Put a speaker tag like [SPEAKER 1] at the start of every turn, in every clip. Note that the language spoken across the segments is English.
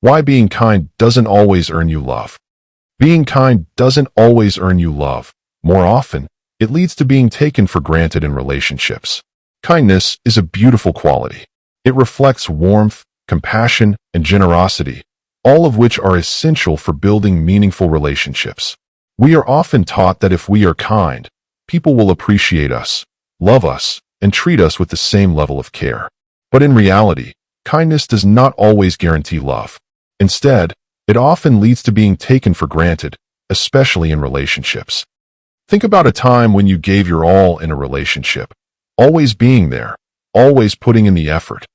[SPEAKER 1] Why being kind doesn't always earn you love. Being kind doesn't always earn you love. More often, it leads to being taken for granted in relationships. Kindness is a beautiful quality. It reflects warmth, compassion, and generosity, all of which are essential for building meaningful relationships. We are often taught that if we are kind, people will appreciate us, love us, and treat us with the same level of care. But in reality, kindness does not always guarantee love. Instead, it often leads to being taken for granted, especially in relationships. Think about a time when you gave your all in a relationship, always being there, always putting in the effort,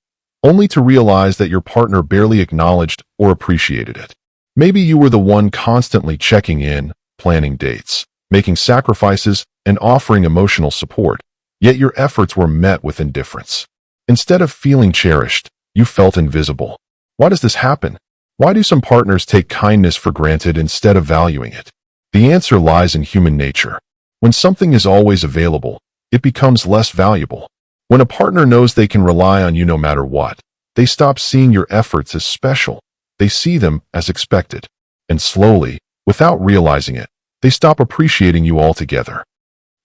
[SPEAKER 1] only to realize that your partner barely acknowledged or appreciated it. Maybe you were the one constantly checking in, planning dates, making sacrifices, and offering emotional support, yet your efforts were met with indifference. Instead of feeling cherished, you felt invisible. Why does this happen? Why do some partners take kindness for granted instead of valuing it? The answer lies in human nature. When something is always available, it becomes less valuable. When a partner knows they can rely on you no matter what, they stop seeing your efforts as special. They see them as expected. And slowly, without realizing it, they stop appreciating you altogether.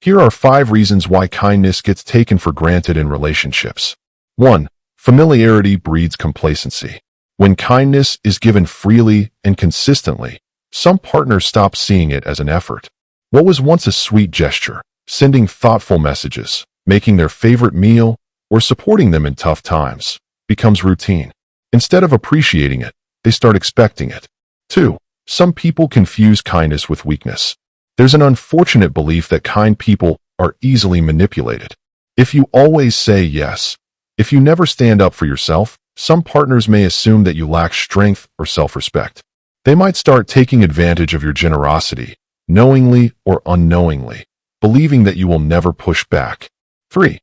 [SPEAKER 1] Here are 5 reasons why kindness gets taken for granted in relationships. 1. Familiarity breeds complacency. When kindness is given freely and consistently, some partners stop seeing it as an effort. What was once a sweet gesture, sending thoughtful messages, making their favorite meal, or supporting them in tough times, becomes routine. Instead of appreciating it, they start expecting it. 2. Some people confuse kindness with weakness. There's an unfortunate belief that kind people are easily manipulated. If you always say yes, if you never stand up for yourself, some partners may assume that you lack strength or self-respect. They might start taking advantage of your generosity, knowingly or unknowingly, believing that you will never push back. 3.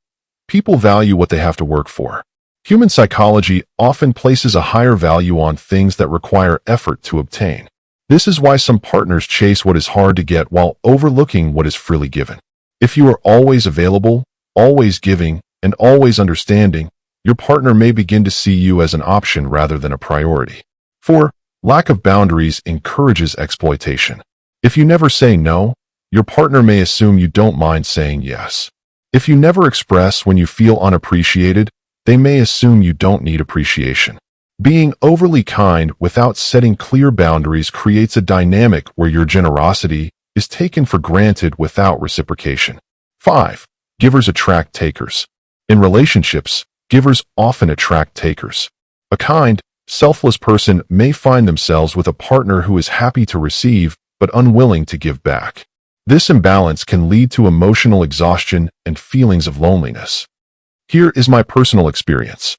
[SPEAKER 1] People value what they have to work for. Human psychology often places a higher value on things that require effort to obtain. This is why some partners chase what is hard to get while overlooking what is freely given. If you are always available, always giving, and always understanding, your partner may begin to see you as an option rather than a priority. 4. Lack of boundaries encourages exploitation. If you never say no, your partner may assume you don't mind saying yes. If you never express when you feel unappreciated, they may assume you don't need appreciation. Being overly kind without setting clear boundaries creates a dynamic where your generosity is taken for granted without reciprocation. 5. Givers attract takers. In relationships, givers often attract takers. A kind, selfless person may find themselves with a partner who is happy to receive but unwilling to give back. This imbalance can lead to emotional exhaustion and feelings of loneliness. Here is my personal experience.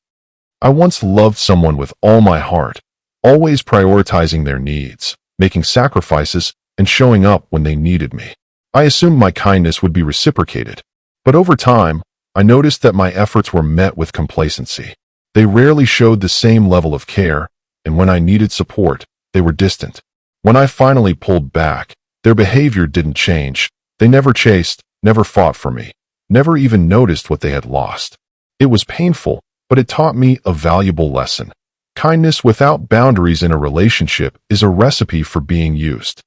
[SPEAKER 1] I once loved someone with all my heart, always prioritizing their needs, making sacrifices, and showing up when they needed me. I assumed my kindness would be reciprocated, but over time, I noticed that my efforts were met with complacency. They rarely showed the same level of care, and when I needed support, they were distant. When I finally pulled back, their behavior didn't change. They never chased, never fought for me, never even noticed what they had lost. It was painful, but it taught me a valuable lesson. Kindness without boundaries in a relationship is a recipe for being used.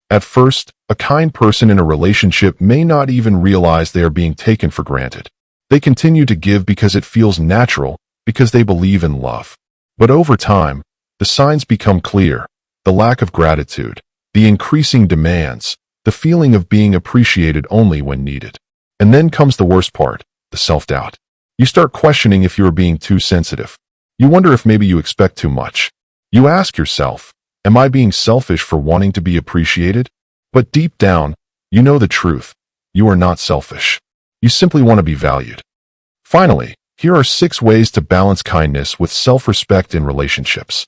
[SPEAKER 1] At first, a kind person in a relationship may not even realize they are being taken for granted. They continue to give because it feels natural, because they believe in love. But over time, the signs become clear: the lack of gratitude, the increasing demands, the feeling of being appreciated only when needed. And then comes the worst part, the self-doubt. You start questioning if you are being too sensitive. You wonder if maybe you expect too much. You ask yourself, am I being selfish for wanting to be appreciated? But deep down, you know the truth. You are not selfish. You simply want to be valued. Finally, here are 6 ways to balance kindness with self-respect in relationships.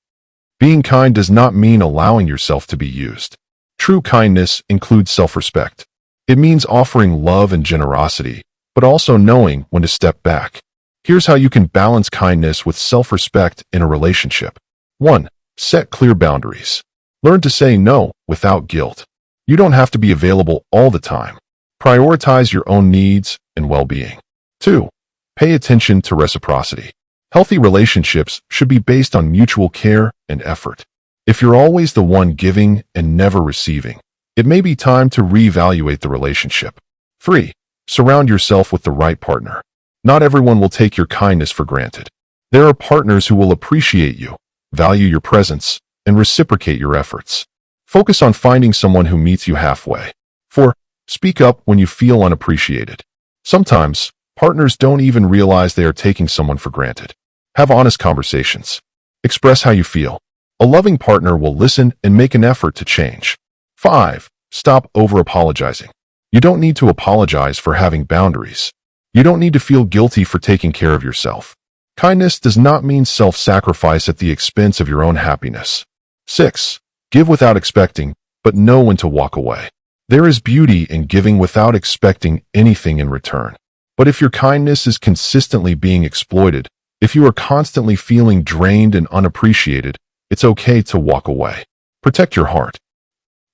[SPEAKER 1] Being kind does not mean allowing yourself to be used. True kindness includes self-respect. It means offering love and generosity, but also knowing when to step back. Here's how you can balance kindness with self-respect in a relationship. 1. Set clear boundaries. Learn to say no without guilt. You don't have to be available all the time. Prioritize your own needs and well-being. 2. Pay attention to reciprocity. Healthy relationships should be based on mutual care and effort. If you're always the one giving and never receiving, it may be time to reevaluate the relationship. 3. Surround yourself with the right partner. Not everyone will take your kindness for granted. There are partners who will appreciate you, value your presence, and reciprocate your efforts. Focus on finding someone who meets you halfway. 4. Speak up when you feel unappreciated. Sometimes, partners don't even realize they are taking someone for granted. Have honest conversations. Express how you feel. A loving partner will listen and make an effort to change. 5. Stop over-apologizing. You don't need to apologize for having boundaries. You don't need to feel guilty for taking care of yourself. Kindness does not mean self-sacrifice at the expense of your own happiness. 6. Give without expecting, but know when to walk away. There is beauty in giving without expecting anything in return. But if your kindness is consistently being exploited, if you are constantly feeling drained and unappreciated, it's okay to walk away. Protect your heart.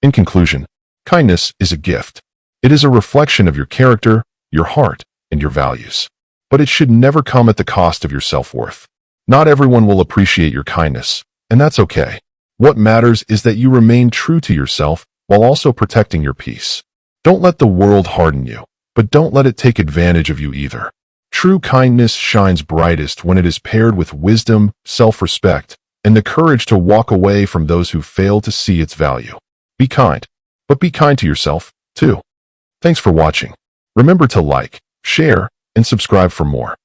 [SPEAKER 1] In conclusion, kindness is a gift. It is a reflection of your character, your heart, and your values. But it should never come at the cost of your self-worth. Not everyone will appreciate your kindness, and that's okay. What matters is that you remain true to yourself while also protecting your peace. Don't let the world harden you, but don't let it take advantage of you either. True kindness shines brightest when it is paired with wisdom, self-respect, and the courage to walk away from those who fail to see its value. Be kind, but be kind to yourself, too. Thanks for watching. Remember to like, share, and subscribe for more.